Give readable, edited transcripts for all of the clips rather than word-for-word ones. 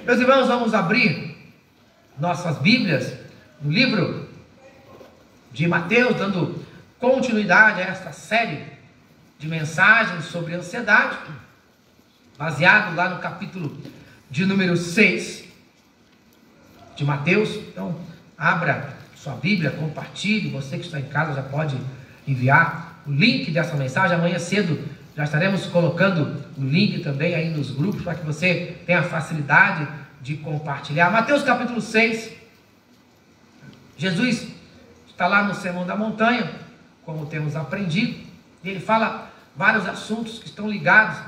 Meus irmãos, vamos abrir nossas Bíblias no livro de Mateus, dando continuidade a esta série de mensagens sobre ansiedade, baseado lá no capítulo de número 6 de Mateus. Então, abra sua Bíblia, compartilhe. Você que está em casa já pode enviar o link dessa mensagem. Amanhã cedo já estaremos colocando o link também aí nos grupos, para que você tenha facilidade de compartilhar. Mateus capítulo 6, Jesus está lá no Sermão da Montanha, como temos aprendido, e ele fala vários assuntos que estão ligados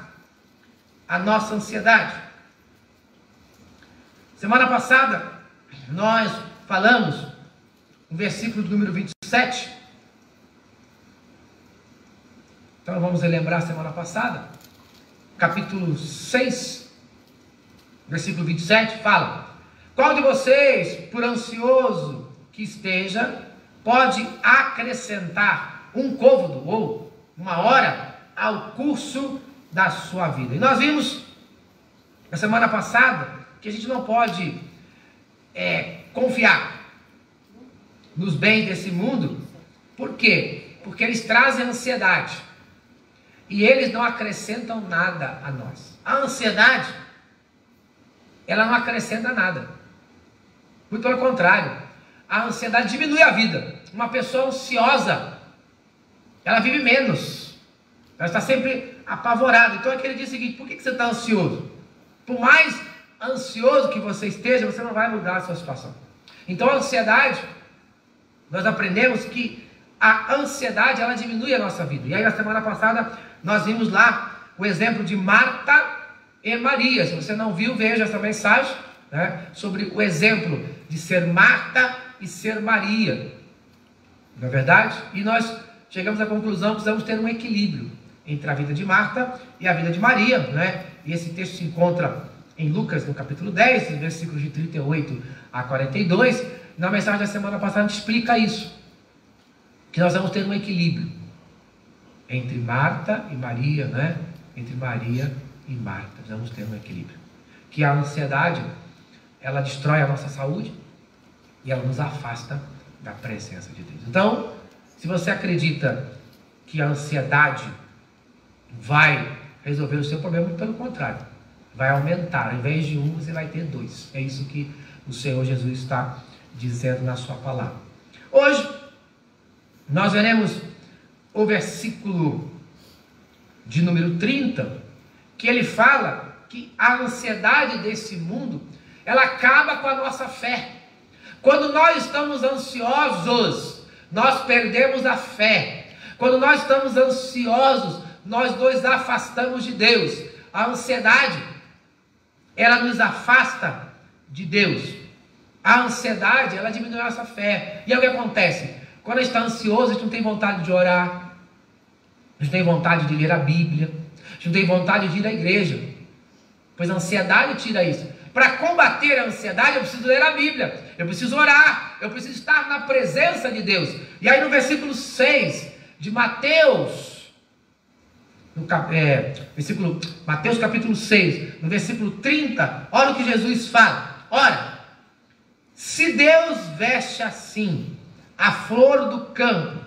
à nossa ansiedade. Semana passada, nós falamos no versículo número 27. Então vamos relembrar a semana passada. Capítulo 6, versículo 27, fala: qual de vocês, por ansioso que esteja, pode acrescentar um côvado ou uma hora ao curso da sua vida? E nós vimos na semana passada que a gente não pode confiar nos bens desse mundo. Por quê? Porque eles trazem ansiedade e eles não acrescentam nada a nós. A ansiedade, ela não acrescenta nada, muito pelo contrário, a ansiedade diminui a vida. Uma pessoa ansiosa, ela vive menos, ela está sempre apavorada. Então aquele dia seguinte: por que você está ansioso? Por mais ansioso que você esteja, você não vai mudar a sua situação. Então a ansiedade, nós aprendemos que a ansiedade, ela diminui a nossa vida. E aí na semana passada nós vimos lá o exemplo de Marta e Maria. Se você não viu, veja essa mensagem, né, sobre o exemplo de ser Marta e ser Maria, não é verdade? E nós chegamos à conclusão que precisamos ter um equilíbrio entre a vida de Marta e a vida de Maria, né? E esse texto se encontra em Lucas, no capítulo 10, versículos de 38 a 42. Na mensagem da semana passada a gente explica isso, que nós vamos ter um equilíbrio entre Marta e Maria, né? Entre Maria e Marta, nós vamos ter um equilíbrio. Que a ansiedade, ela destrói a nossa saúde e ela nos afasta da presença de Deus. Então, se você acredita que a ansiedade vai resolver o seu problema, pelo contrário, vai aumentar. Ao invés de um, você vai ter dois. É isso que o Senhor Jesus está dizendo na sua palavra. Hoje nós veremos o versículo de número 30, que ele fala que a ansiedade desse mundo, ela acaba com a nossa fé. Quando nós estamos ansiosos, nós perdemos a fé. Quando nós estamos ansiosos, nós nos afastamos de Deus. A ansiedade, ela nos afasta de Deus. A ansiedade, ela diminui a nossa fé. E aí o que acontece? Quando a gente está ansioso, a gente não tem vontade de orar, a gente não tem vontade de ler a Bíblia, a gente não tem vontade de ir à igreja, pois a ansiedade tira isso. Para combater a ansiedade, eu preciso ler a Bíblia, eu preciso orar, eu preciso estar na presença de Deus. E aí no versículo 6 de Mateus, Mateus capítulo 6, no versículo 30, olha o que Jesus fala. Ora, se Deus veste assim a flor do campo,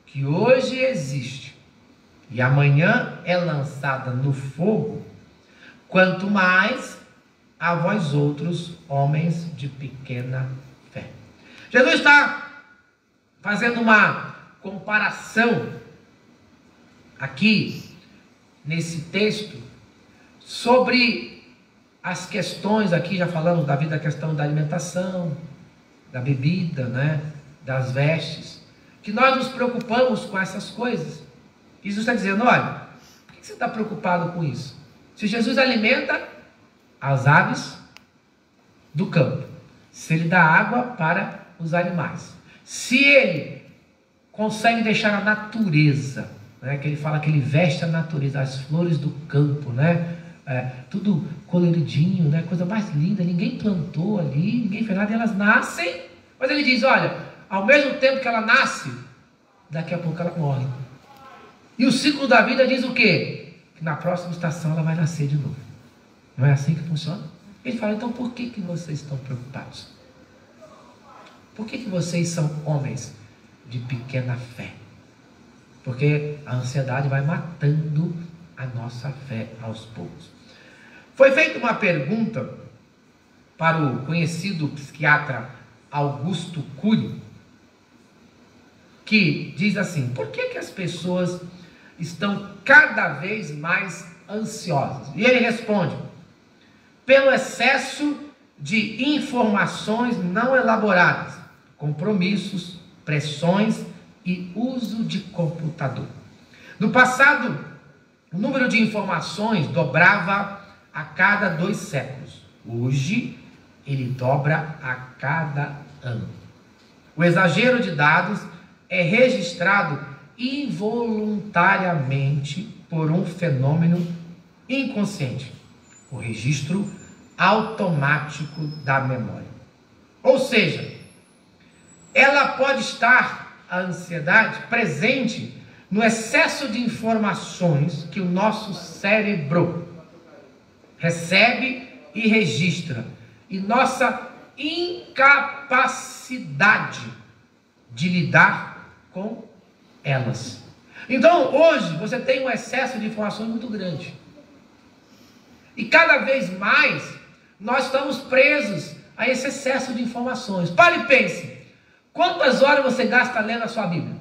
que hoje existe e amanhã é lançada no fogo, quanto mais a vós outros, homens de pequena fé. Jesus está fazendo uma comparação aqui nesse texto sobre as questões. Aqui já falamos da vida, a questão da alimentação, da bebida, né, das vestes, que nós nos preocupamos com essas coisas. Jesus está dizendo: olha, por que você está preocupado com isso? Se Jesus alimenta as aves do campo, se ele dá água para os animais, se ele consegue deixar a natureza, né, que ele fala que ele veste a natureza, as flores do campo, né, tudo coloridinho, né, coisa mais linda, ninguém plantou ali, ninguém fez nada, e elas nascem, mas ele diz: olha, ao mesmo tempo que ela nasce, daqui a pouco ela morre. E o ciclo da vida diz o quê? Que na próxima estação ela vai nascer de novo. Não é assim que funciona? Ele fala, então por que vocês estão preocupados? Por que vocês são homens de pequena fé? Porque a ansiedade vai matando a nossa fé aos poucos. Foi feita uma pergunta para o conhecido psiquiatra Augusto Cury, que diz assim, por que as pessoas estão cada vez mais ansiosas? E ele responde, pelo excesso de informações não elaboradas, compromissos, pressões e uso de computador. No passado, o número de informações dobrava a cada 2 séculos. Hoje, ele dobra a cada ano. O exagero de dados é registrado involuntariamente por um fenômeno inconsciente, o registro automático da memória. Ou seja, ela pode estar, a ansiedade, presente no excesso de informações que o nosso cérebro recebe e registra, e nossa incapacidade de lidar com elas. Então, hoje, você tem um excesso de informações muito grande. E cada vez mais, nós estamos presos a esse excesso de informações. Pare e pense. Quantas horas você gasta lendo a sua Bíblia?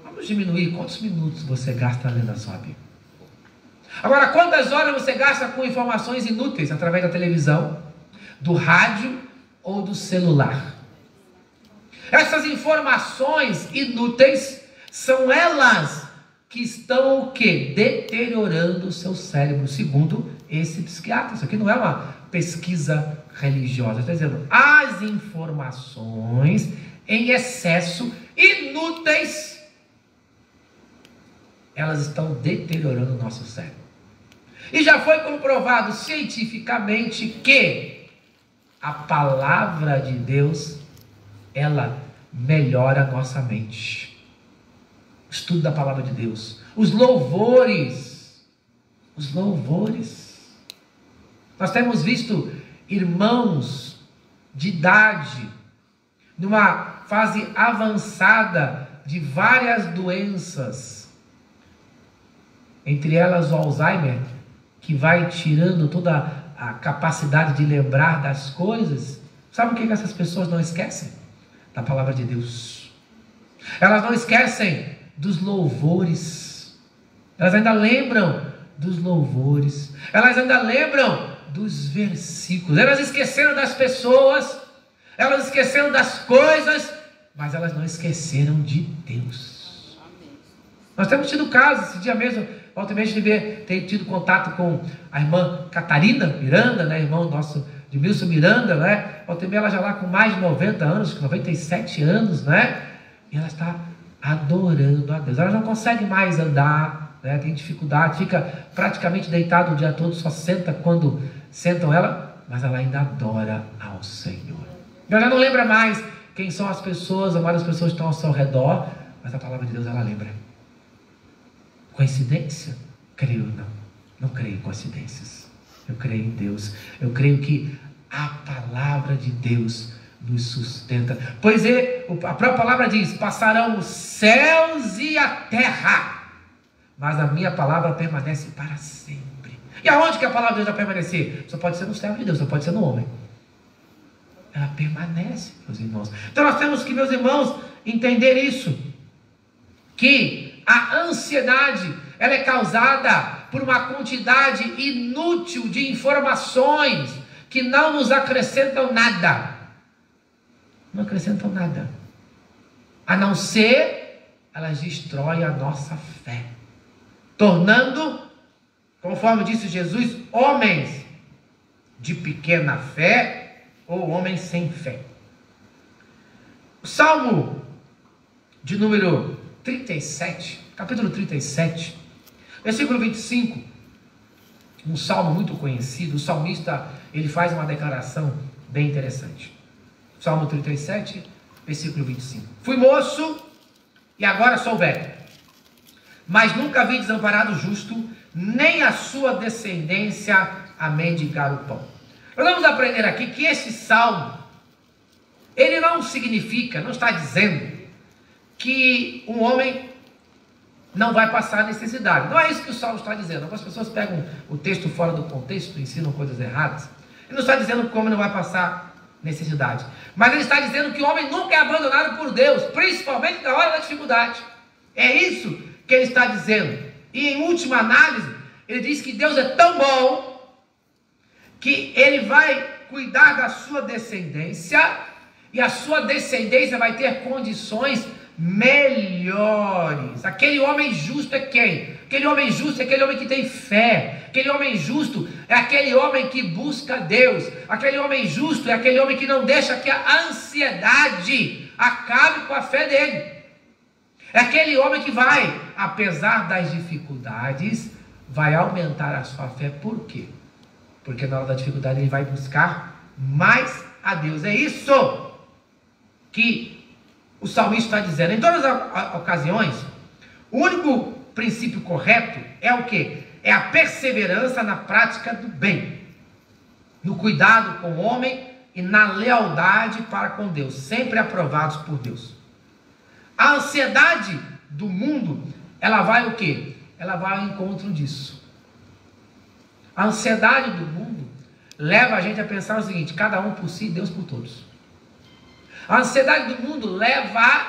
Vamos diminuir. Quantos minutos você gasta lendo a sua Bíblia? Agora, quantas horas você gasta com informações inúteis através da televisão, do rádio ou do celular? Essas informações inúteis são elas que estão o quê? Deteriorando o seu cérebro, segundo esse psiquiatra. Isso aqui não é uma pesquisa religiosa. Está dizendo, as informações em excesso, inúteis, elas estão deteriorando o nosso cérebro. E já foi comprovado cientificamente que a palavra de Deus, ela melhora a nossa mente. O estudo da palavra de Deus. Os louvores. Nós temos visto irmãos de idade, numa fase avançada de várias doenças, entre elas o Alzheimer, que vai tirando toda a capacidade de lembrar das coisas. Sabe o que essas pessoas não esquecem? Da palavra de Deus. Elas não esquecem dos louvores. Elas ainda lembram dos louvores. Elas ainda lembram dos versículos. Elas esqueceram das pessoas. Elas esqueceram das coisas. Mas elas não esqueceram de Deus. Nós temos tido casos. Esse dia mesmo, volta e meia, a gente tem tido contato com a irmã Catarina Miranda, né? Irmão nosso de Milson Miranda, né? Volta e meia, ela já lá com mais de 90 anos, 97 anos, né? E ela está adorando a Deus. Ela não consegue mais andar, né? Tem dificuldade, fica praticamente deitada o dia todo, só senta quando sentam ela, mas ela ainda adora ao Senhor. Ela já não lembra mais quem são as pessoas, várias pessoas estão ao seu redor, mas a palavra de Deus ela lembra. Coincidência? Creio não. Não creio em coincidências. Eu creio em Deus. Eu creio que a palavra de Deus nos sustenta. Pois a própria palavra diz, passarão os céus e a terra, mas a minha palavra permanece para sempre. E aonde que a palavra de Deus vai permanecer? Só pode ser no servo de Deus, só pode ser no homem. Ela permanece, meus irmãos. Então nós temos que, meus irmãos, entender isso. Que a ansiedade, ela é causada por uma quantidade inútil de informações que não nos acrescentam nada. Não acrescentam nada. A não ser, elas destroem a nossa fé. Tornando, conforme disse Jesus, homens de pequena fé ou homens sem fé. O Salmo de número 37, capítulo 37, versículo 25, um salmo muito conhecido. O salmista, ele faz uma declaração bem interessante. Salmo 37, versículo 25. Fui moço e agora sou velho, mas nunca vi desamparado justo, nem a sua descendência a mendigar o pão. Nós vamos aprender aqui que esse salmo, ele não significa, não está dizendo que um homem não vai passar necessidade. Não é isso que o salmo está dizendo. Algumas pessoas pegam o texto fora do contexto, ensinam coisas erradas. Ele não está dizendo que o homem não vai passar necessidade. Mas ele está dizendo que o homem nunca é abandonado por Deus, principalmente na hora da dificuldade. É isso que ele está dizendo. E em última análise, ele diz que Deus é tão bom que ele vai cuidar da sua descendência, e a sua descendência vai ter condições melhores. Aquele homem justo é quem? Aquele homem justo é aquele homem que tem fé. Aquele homem justo é aquele homem que busca Deus. Aquele homem justo é aquele homem que não deixa que a ansiedade acabe com a fé dele. É aquele homem que vai, apesar das dificuldades, vai aumentar a sua fé. Por quê? Porque na hora da dificuldade ele vai buscar mais a Deus. É isso que o salmista está dizendo. Em todas as ocasiões, o único princípio correto é o quê? É a perseverança na prática do bem, no cuidado com o homem e na lealdade para com Deus, sempre aprovados por Deus. A ansiedade do mundo, ela vai o quê? Ela vai ao encontro disso. A ansiedade do mundo leva a gente a pensar o seguinte: cada um por si, Deus por todos. A ansiedade do mundo leva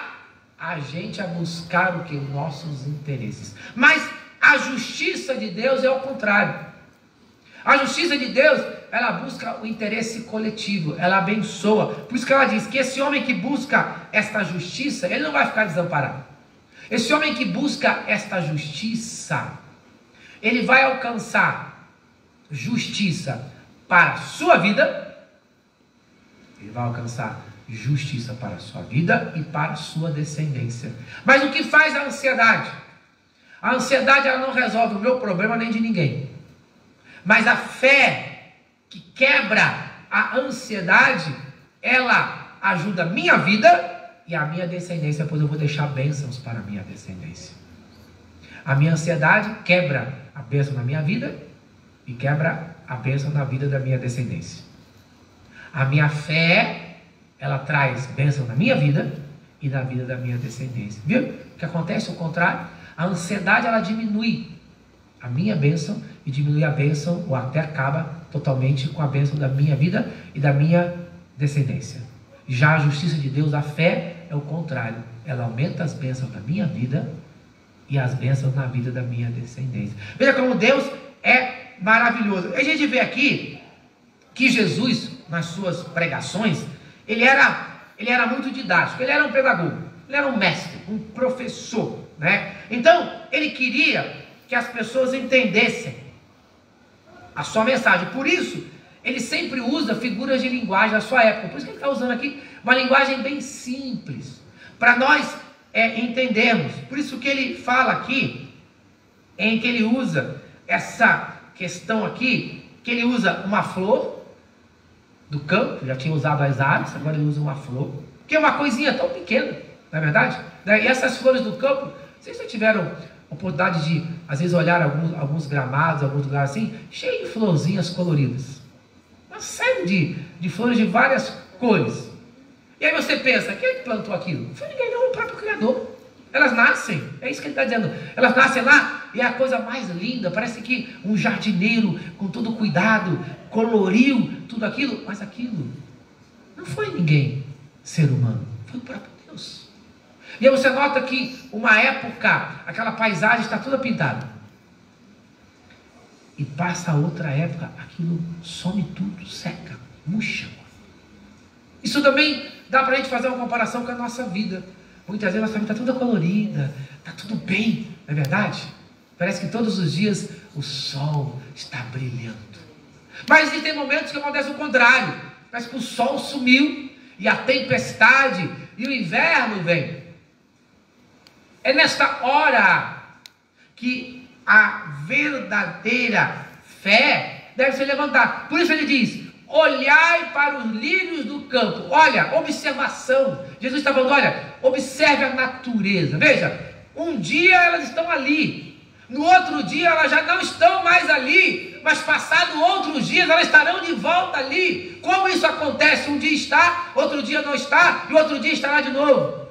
a gente a buscar o que? Os nossos interesses. Mas a justiça de Deus é o contrário. A justiça de Deus, ela busca o interesse coletivo, ela abençoa. Por isso que ela diz que esse homem que busca esta justiça, ele não vai ficar desamparado. Esse homem que busca esta justiça, ele vai alcançar justiça para a sua vida, ele vai alcançar justiça para a sua vida e para a sua descendência. Mas o que faz a ansiedade? A ansiedade, ela não resolve o meu problema nem de ninguém. Mas a fé que quebra a ansiedade, ela ajuda a minha vida e a minha descendência, pois eu vou deixar bênçãos para a minha descendência. A minha ansiedade quebra a bênção na minha vida e quebra a bênção na vida da minha descendência. A minha fé, ela traz bênção na minha vida e na vida da minha descendência. Viu? O que acontece é o contrário. A ansiedade, ela diminui a minha bênção e diminui a bênção, ou até acaba totalmente com a bênção da minha vida e da minha descendência. Já a justiça de Deus, a fé, é o contrário. Ela aumenta as bênçãos da minha vida e as bênçãos na vida da minha descendência. Veja como Deus é maravilhoso. A gente vê aqui que Jesus, nas suas pregações, ele era muito didático, ele era um pedagogo, ele era um mestre, um professor, né? Então, ele queria que as pessoas entendessem a sua mensagem. Por isso, ele sempre usa figuras de linguagem da sua época. Por isso que ele está usando aqui uma linguagem bem simples, para nós entendermos. Por isso que ele fala aqui, em que ele usa essa questão aqui, que ele usa uma flor do campo, já tinha usado as aves, agora ele usa uma flor, que é uma coisinha tão pequena, não é verdade? E essas flores do campo, vocês já tiveram oportunidade de, às vezes, olhar alguns gramados, alguns lugares assim, cheio de florzinhas coloridas. Uma série de flores de várias cores. E aí você pensa, quem é que plantou aquilo? Não foi ninguém não, o próprio Criador. Elas nascem, é isso que ele está dizendo. Elas nascem lá e é a coisa mais linda. Parece que um jardineiro, com todo cuidado, coloriu tudo aquilo. Mas aquilo não foi ninguém, ser humano. Foi o próprio Deus. E aí você nota que uma época, aquela paisagem está toda pintada. E passa outra época, aquilo some tudo, seca, murcha. Isso também dá para a gente fazer uma comparação com a nossa vida. Muitas vezes a nossa vida está toda colorida, está tudo bem, não é verdade? Parece que todos os dias o sol está brilhando. Mas existem momentos que acontece o contrário. Parece que o sol sumiu e a tempestade e o inverno vem. É nesta hora que a verdadeira fé deve se levantar. Por isso ele diz: olhai para os lírios do campo. Olha, observação. Jesus está falando, olha, observe a natureza. Veja, um dia elas estão ali, No outro dia elas já não estão mais ali, mas passado outros dias elas estarão de volta ali. Como isso acontece? Um dia está, outro dia não está, e outro dia estará de novo.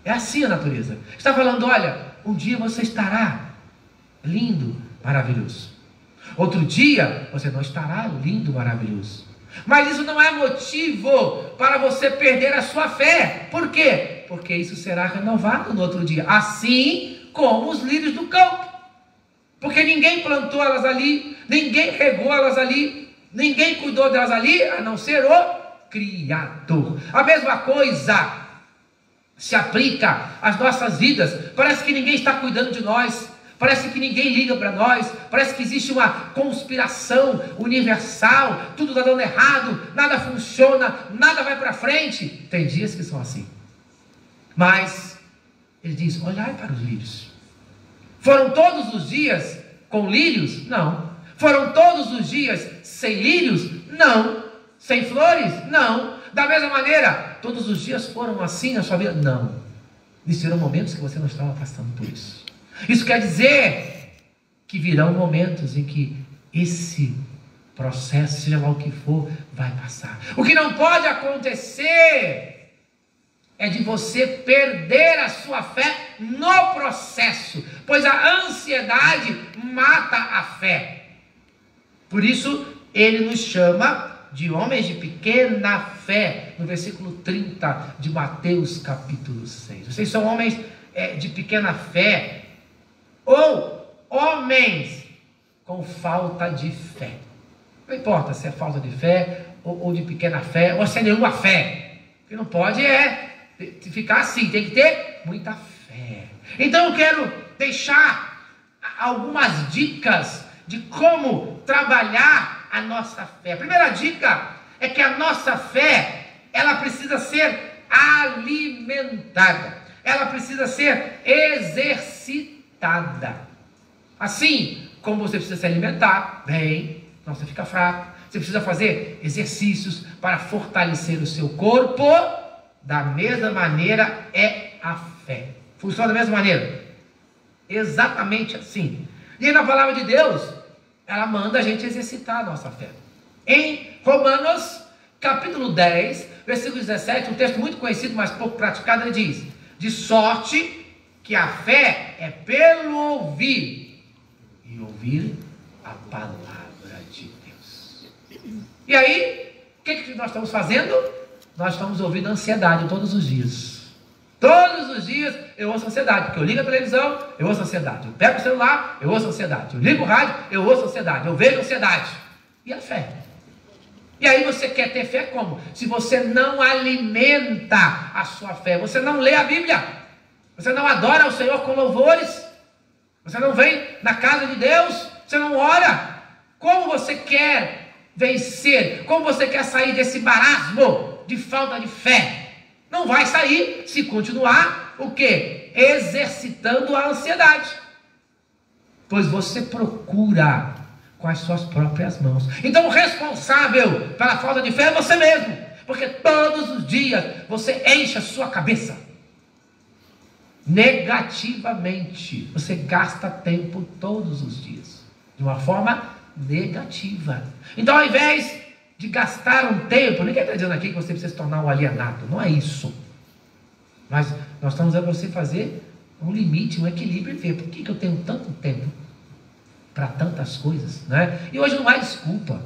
É assim a natureza. Está falando, olha, um dia você estará lindo, maravilhoso. Outro dia você não estará lindo, maravilhoso. Mas isso não é motivo para você perder a sua fé. Por quê? Porque isso será renovado no outro dia. Assim como os lírios do campo. Porque ninguém plantou elas ali, ninguém regou elas ali, ninguém cuidou delas ali, a não ser o Criador. A mesma coisa se aplica às nossas vidas. Parece que ninguém está cuidando de nós. Parece que ninguém liga para nós. Parece que existe uma conspiração universal. Tudo está dando errado. Nada funciona. Nada vai para frente. Tem dias que são assim. Mas ele diz, olhai para os lírios. Foram todos os dias com lírios? Não. Foram todos os dias sem lírios? Não. Sem flores? Não. Da mesma maneira, todos os dias foram assim na sua vida? Não. Existiram momentos que você não estava passando por isso. Isso quer dizer que virão momentos em que esse processo, seja lá o que for, vai passar. O que não pode acontecer é de você perder a sua fé no processo, pois a ansiedade mata a fé. Por isso, ele nos chama de homens de pequena fé, no versículo 30 de Mateus capítulo 6. Vocês são homens de pequena fé, ou homens com falta de fé. Não importa se é falta de fé, ou de pequena fé, ou se é nenhuma fé. O que não pode ficar assim, tem que ter muita fé. Então eu quero deixar algumas dicas de como trabalhar a nossa fé. A primeira dica é que a nossa fé, ela precisa ser alimentada. Ela precisa ser exercitada. Assim como você precisa se alimentar bem, senão você fica fraco. Você precisa fazer exercícios para fortalecer o seu corpo. Da mesma maneira é a fé. Funciona da mesma maneira? Exatamente assim. E aí na palavra de Deus, ela manda a gente exercitar a nossa fé. Em Romanos, capítulo 10, versículo 17, um texto muito conhecido, mas pouco praticado, ele diz: de sorte que a fé é pelo ouvir, e ouvir a palavra de Deus. E aí, o que nós estamos fazendo? Nós estamos ouvindo ansiedade todos os dias. Todos os dias eu ouço ansiedade, porque eu ligo a televisão, eu ouço ansiedade. Eu pego o celular, eu ouço ansiedade. Eu ligo o rádio, eu ouço ansiedade. Eu vejo ansiedade. E a fé? E aí você quer ter fé como? Se você não alimenta a sua fé, você não lê a Bíblia, você não adora o Senhor com louvores, você não vem na casa de Deus, você não ora. Como você quer vencer? Como você quer sair desse marasmo de falta de fé? Não vai sair se continuar o quê? Exercitando a ansiedade. Pois você procura com as suas próprias mãos. Então o responsável pela falta de fé é você mesmo. Porque todos os dias você enche a sua cabeça negativamente. Você gasta tempo todos os dias de uma forma negativa. Então ao invés de gastar um tempo, ninguém está dizendo aqui que você precisa se tornar um alienado, não é isso. Mas nós estamos dizendo para você fazer um limite, um equilíbrio e ver por que eu tenho tanto tempo para tantas coisas, né? E hoje não há desculpa.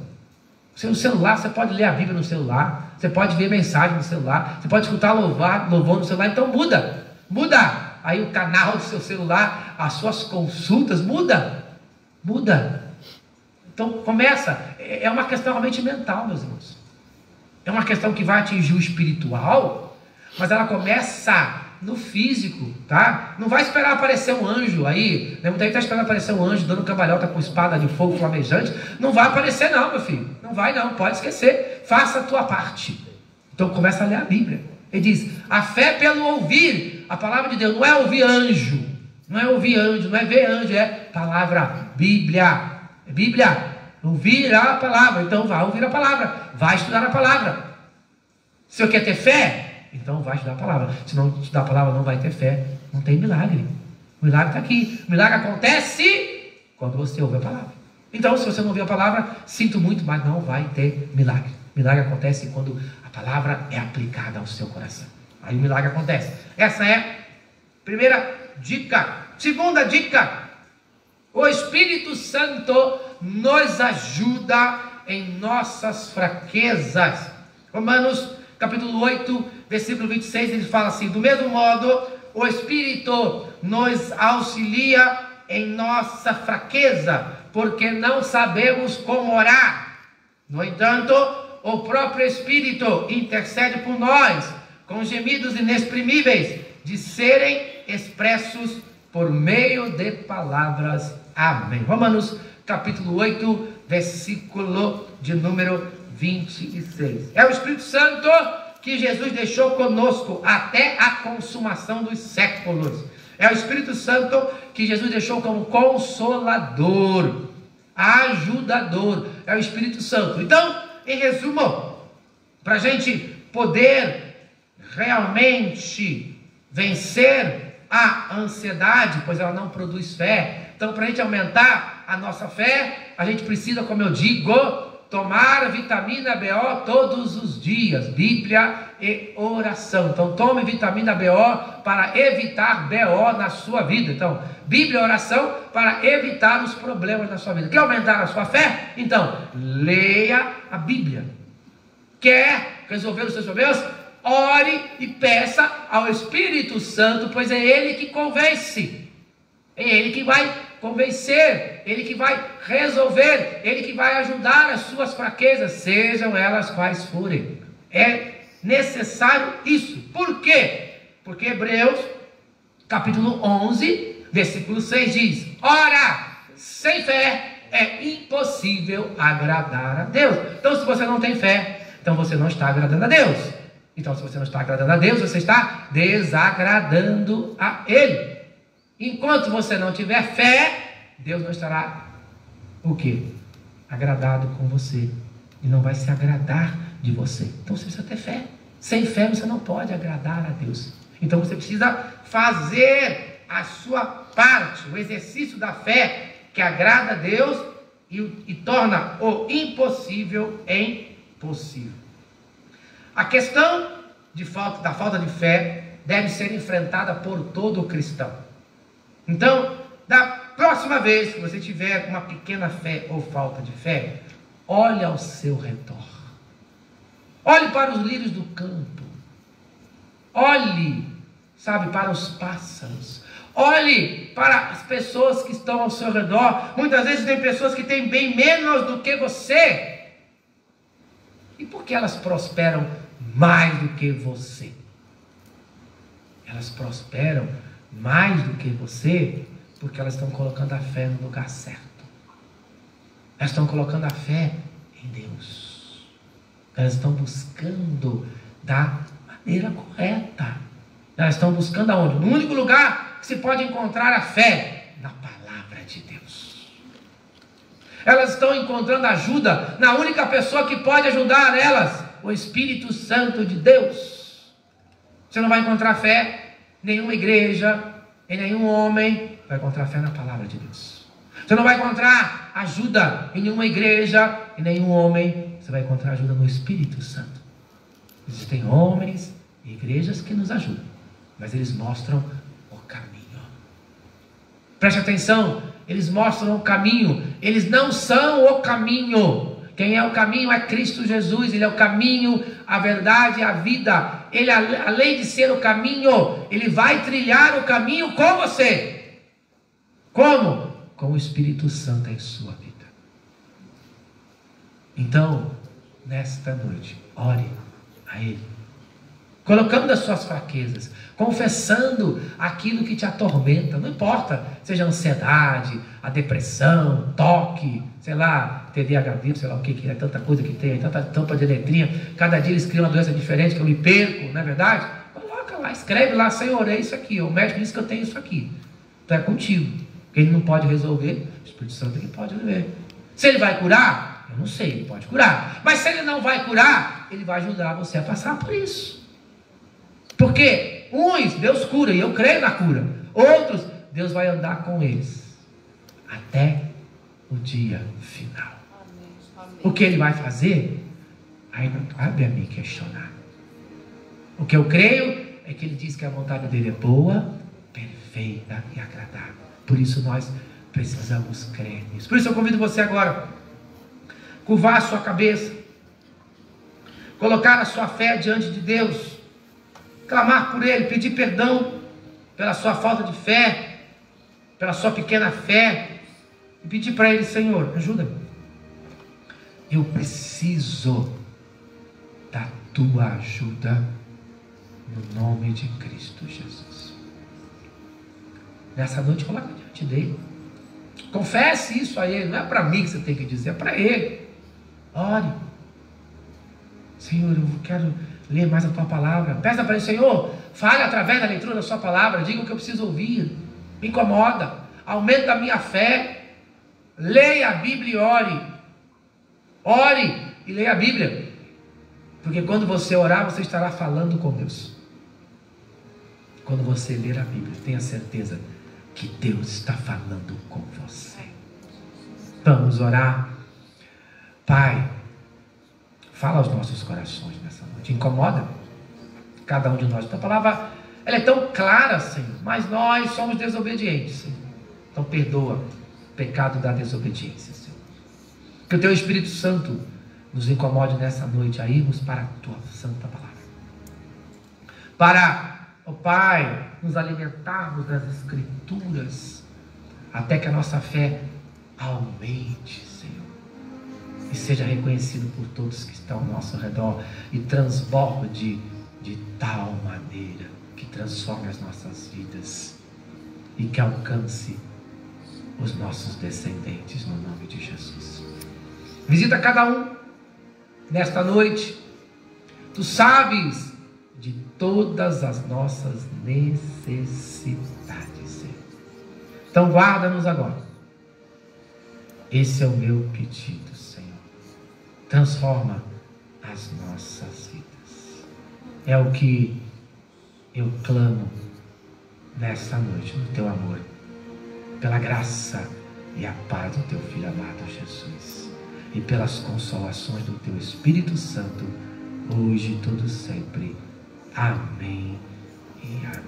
No celular, você pode ler a Bíblia no celular, você pode ver mensagem no celular, você pode escutar louvor no celular. Então muda aí o canal do seu celular, as suas consultas, muda. Então começa, é uma questão realmente mental, meus irmãos. É uma questão que vai atingir o espiritual, mas ela começa no físico, tá? Não vai esperar aparecer um anjo aí, né? Muita gente está esperando aparecer um anjo dando cambalhota com espada de fogo flamejante. Não vai aparecer não, meu filho. Não vai não, pode esquecer. Faça a tua parte. Então começa a ler a Bíblia. Ele diz, a fé pelo ouvir a palavra de Deus. Não é ouvir anjo, não é ouvir anjo, não é ver anjo, é palavra, Bíblia. Bíblia, ouvir a palavra. Então vai ouvir a palavra, vai estudar a palavra. Se eu quer ter fé, então vai estudar a palavra. Se não estudar a palavra, não vai ter fé. Não tem milagre. O milagre está aqui. O milagre acontece quando você ouve a palavra. Então, se você não ouviu a palavra, sinto muito, mas não vai ter milagre. O milagre acontece quando a palavra é aplicada ao seu coração. Aí o milagre acontece. Essa é a primeira dica. Segunda dica: o Espírito Santo nos ajuda em nossas fraquezas. Romanos capítulo 8, versículo 26, ele fala assim: do mesmo modo, o Espírito nos auxilia em nossa fraqueza, porque não sabemos como orar. No entanto, o próprio Espírito intercede por nós, com gemidos inexprimíveis, de serem expressos por meio de palavras. Amém. Romanos capítulo 8, versículo de número 26. É o Espírito Santo que Jesus deixou conosco até a consumação dos séculos. É o Espírito Santo que Jesus deixou como consolador, ajudador. É o Espírito Santo. Então, em resumo, para a gente poder realmente vencer a ansiedade, pois ela não produz fé. Então, para a gente aumentar a nossa fé, a gente precisa, como eu digo, tomar vitamina BO todos os dias, Bíblia e oração. Então, tome vitamina BO para evitar BO na sua vida. Então, Bíblia e oração para evitar os problemas na sua vida. Quer aumentar a sua fé? Então, leia a Bíblia. Quer resolver os seus problemas? Ore e peça ao Espírito Santo, pois é Ele que convence. É Ele que vai convencer, Ele que vai resolver, Ele que vai ajudar as suas fraquezas, sejam elas quais forem. É necessário isso. Por quê? Porque Hebreus, capítulo 11, versículo 6 diz: ora, sem fé é impossível agradar a Deus. Então, se você não tem fé, então você não está agradando a Deus. Então, se você não está agradando a Deus, você está desagradando a Ele. Enquanto você não tiver fé, Deus não estará o quê? Agradado com você. E não vai se agradar de você. Então você precisa ter fé. Sem fé você não pode agradar a Deus. Então você precisa fazer a sua parte, o exercício da fé que agrada a Deus e torna o impossível em possível. A questão da falta de fé deve ser enfrentada por todo cristão. Então, da próxima vez que você tiver uma pequena fé ou falta de fé, olhe ao seu redor. Olhe para os lírios do campo. Olhe, para os pássaros. Olhe para as pessoas que estão ao seu redor. Muitas vezes tem pessoas que têm bem menos do que você. E por que elas prosperam mais do que você? Elas prosperam mais do que você, porque elas estão colocando a fé no lugar certo. Elas estão colocando a fé em Deus. Elas estão buscando da maneira correta. Elas estão buscando aonde? No único lugar que se pode encontrar a fé, na palavra de Deus. Elas estão encontrando ajuda na única pessoa que pode ajudar elas, o Espírito Santo de Deus. Você não vai encontrar fé em nenhuma igreja, em nenhum homem. Vai encontrar fé na palavra de Deus. Você não vai encontrar ajuda em nenhuma igreja, em nenhum homem. Você vai encontrar ajuda no Espírito Santo. Existem homens e igrejas que nos ajudam, mas eles mostram o caminho. Preste atenção, eles mostram o caminho. Eles não são o caminho. Quem é o caminho é Cristo Jesus. Ele é o caminho, a verdade e a vida. Ele, além de ser o caminho, ele vai trilhar o caminho com você. Como? Com o Espírito Santo em sua vida. Então, nesta noite, ore a Ele, colocando as suas fraquezas, confessando aquilo que te atormenta. Não importa, seja a ansiedade, a depressão, toque, TDAH, sei lá o que é, tanta coisa que tem, tanta tampa de letrinha. Cada dia eles criam uma doença diferente que eu me perco, não é verdade? Coloca lá, escreve lá: Senhor, é isso aqui, o médico disse que eu tenho isso aqui. Então é contigo. Quem não pode resolver, o Espírito Santo é que pode resolver. Se ele vai curar, eu não sei, ele pode curar. Mas se ele não vai curar, ele vai ajudar você a passar por isso. Porque uns Deus cura, e eu creio na cura. Outros Deus vai andar com eles até o dia final. O que Ele vai fazer? Aí não cabe a mim questionar. O que eu creio é que Ele diz que a vontade dEle é boa, perfeita e agradável. Por isso nós precisamos crer nisso. Por isso eu convido você agora a curvar a sua cabeça, colocar a sua fé diante de Deus, clamar por Ele, pedir perdão pela sua falta de fé, pela sua pequena fé, e pedir para Ele: Senhor, ajuda-me. Eu preciso da tua ajuda no nome de Cristo Jesus. Nessa noite, coloca diante dEle. Confesse isso a Ele. Não é para mim que você tem que dizer, é para Ele. Ore. Senhor, eu quero ler mais a tua palavra. Peça para Ele: Senhor, fale através da leitura da sua palavra. Diga o que eu preciso ouvir. Me incomoda. Aumenta a minha fé. Leia a Bíblia e ore. Ore e leia a Bíblia. Porque quando você orar, você estará falando com Deus. Quando você ler a Bíblia, tenha certeza que Deus está falando com você. Vamos orar. Pai, fala aos nossos corações nessa noite. Incomoda cada um de nós. A palavra, ela é tão clara, Senhor, mas nós somos desobedientes, Senhor. Então perdoa o pecado da desobediência, Senhor. Que o Teu Espírito Santo nos incomode nessa noite a irmos para a Tua santa palavra. Para, ó Pai, nos alimentarmos das Escrituras, até que a nossa fé aumente, Senhor, e seja reconhecido por todos que estão ao nosso redor, e transborde de tal maneira que transforme as nossas vidas e que alcance os nossos descendentes no nome de Jesus. Visita cada um nesta noite. Tu sabes de todas as nossas necessidades, Senhor. Então guarda-nos agora. Esse é o meu pedido, Senhor. Transforma as nossas vidas. É o que eu clamo nesta noite, no Teu amor, pela graça e a paz do Teu Filho amado Jesus, e pelas consolações do Teu Espírito Santo, hoje e todo sempre. Amém e amém.